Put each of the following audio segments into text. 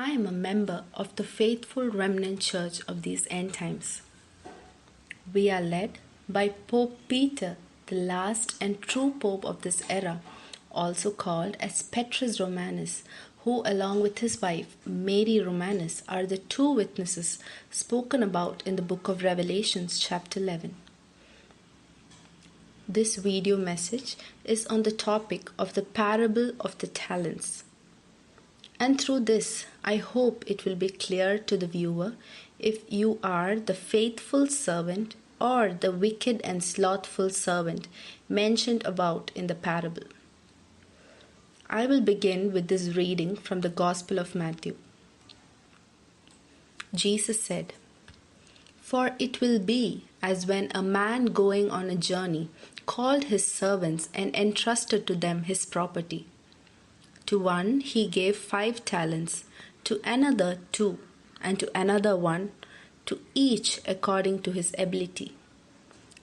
I am a member of the faithful Remnant Church of these end times. We are led by Pope Peter, the last and true Pope of this era, also called as Petrus Romanus, who along with his wife Mary Romanus are the two witnesses spoken about in the book of Revelations chapter 11. This video message is on the topic of the parable of the talents. And through this, I hope it will be clear to the viewer if you are the faithful servant or the wicked and slothful servant mentioned about in the parable. I will begin with this reading from the Gospel of Matthew. Jesus said, "For it will be as when a man going on a journey called his servants and entrusted to them his property. To one he gave 5 talents, to another 2, and to another 1, to each according to his ability.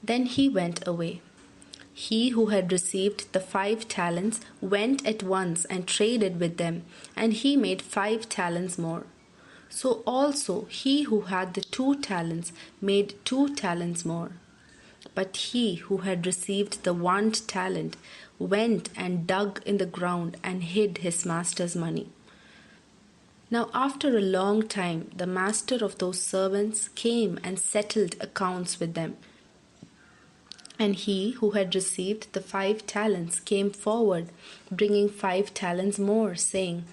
Then he went away. He who had received the 5 talents went at once and traded with them, and he made 5 talents more. So also he who had the 2 talents made 2 talents more. But he who had received the 1 talent went and dug in the ground and hid his master's money. Now after a long time the master of those servants came and settled accounts with them. And he who had received the 5 talents came forward, bringing 5 talents more, saying,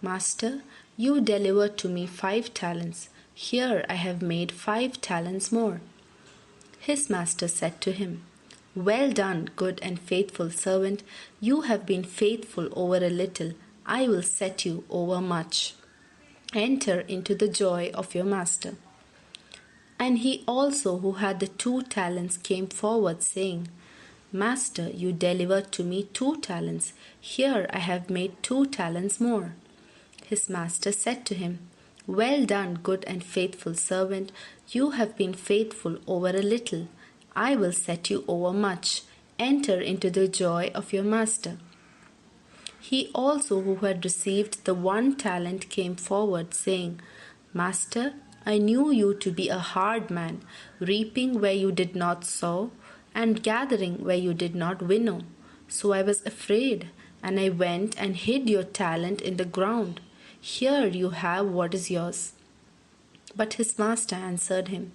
'Master, you delivered to me 5 talents. Here I have made 5 talents more.' His master said to him, 'Well done, good and faithful servant. You have been faithful over a little. I will set you over much. Enter into the joy of your master.' And he also who had the 2 talents came forward, saying, 'Master, you delivered to me 2 talents. Here I have made 2 talents more.' His master said to him, 'Well done, good and faithful servant. You have been faithful over a little. I will set you over much. Enter into the joy of your master.' He also who had received the 1 talent came forward, saying, 'Master, I knew you to be a hard man, reaping where you did not sow, and gathering where you did not winnow. So I was afraid, and I went and hid your talent in the ground. Here you have what is yours.' But his master answered him,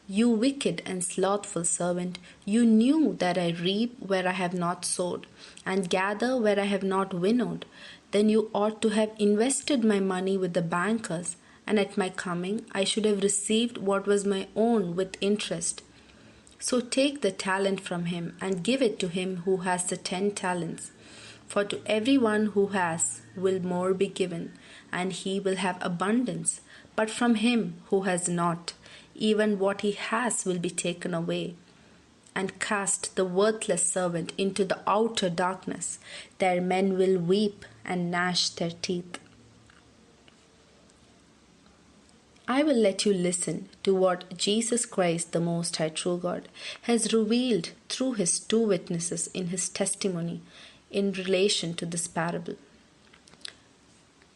'You wicked and slothful servant, you knew that I reap where I have not sowed, and gather where I have not winnowed. Then you ought to have invested my money with the bankers, and at my coming I should have received what was my own with interest. So take the talent from him, and give it to him who has the 10 talents. For to everyone who has will more be given, and he will have abundance. But from him who has not, even what he has will be taken away. And cast the worthless servant into the outer darkness. There men will weep and gnash their teeth.' I will let you listen to what Jesus Christ, the Most High True God, has revealed through his 2 witnesses in his testimony in relation to this parable.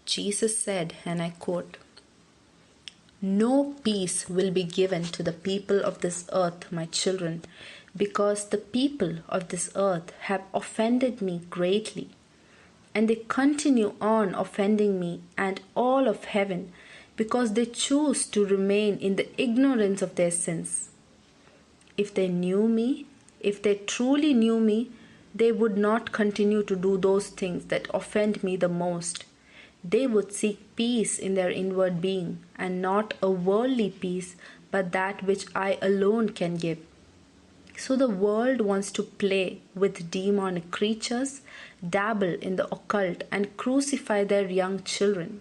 Jesus said, and I quote, 'No peace will be given to the people of this earth, my children, because the people of this earth have offended me greatly, and they continue on offending me and all of heaven, because they choose to remain in the ignorance of their sins. If they truly knew me, they would not continue to do those things that offend me the most. They would seek peace in their inward being, and not a worldly peace, but that which I alone can give. So the world wants to play with demonic creatures, dabble in the occult, and crucify their young children.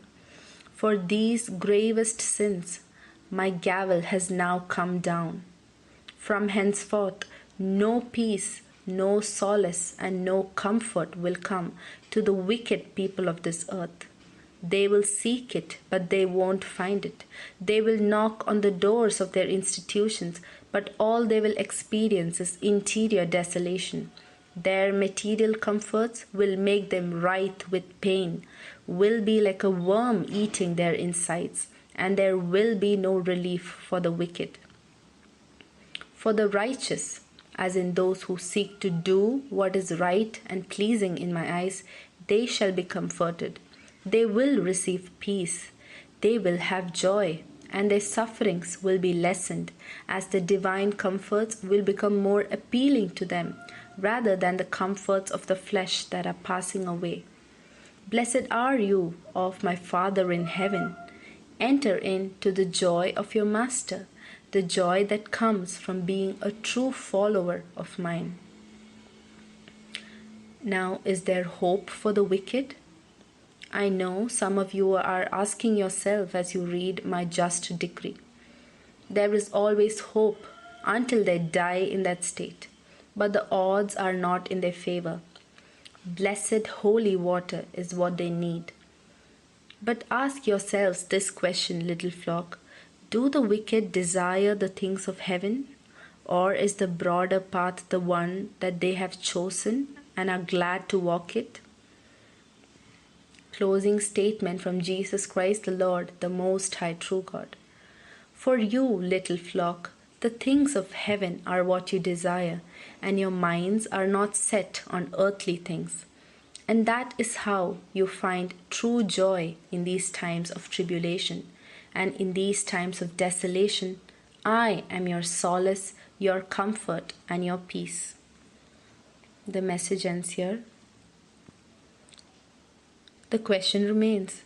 For these gravest sins, my gavel has now come down. From henceforth, no peace, no solace, and no comfort will come to the wicked people of this earth. They will seek it, but they won't find it. They will knock on the doors of their institutions, but all they will experience is interior desolation. Their material comforts will make them writhe with pain, will be like a worm eating their insides, and there will be no relief for the wicked. For the righteous, as in those who seek to do what is right and pleasing in my eyes, they shall be comforted. They will receive peace. They will have joy, and their sufferings will be lessened, as the divine comforts will become more appealing to them, rather than the comforts of the flesh that are passing away. Blessed are you of my Father in heaven. Enter into the joy of your Master, the joy that comes from being a true follower of mine. Now, is there hope for the wicked? I know some of you are asking yourself as you read my just decree. There is always hope until they die in that state, but the odds are not in their favor. Blessed holy water is what they need. But ask yourselves this question, little flock. Do the wicked desire the things of heaven? Or is the broader path the one that they have chosen and are glad to walk it? Closing statement from Jesus Christ the Lord, the Most High True God. For you, little flock, the things of heaven are what you desire, and your minds are not set on earthly things. And that is how you find true joy in these times of tribulation, and in these times of desolation. I am your solace, your comfort, and your peace. The message ends here. The question remains,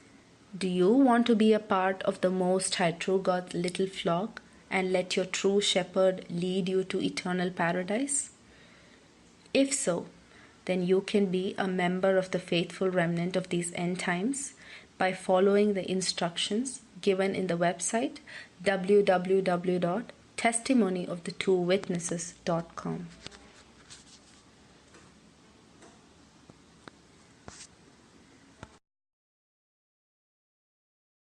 do you want to be a part of the Most High True God's little flock and let your true shepherd lead you to eternal paradise? If so, then you can be a member of the faithful remnant of these end times by following the instructions given in the website www.testimonyofthetwowitnesses.com.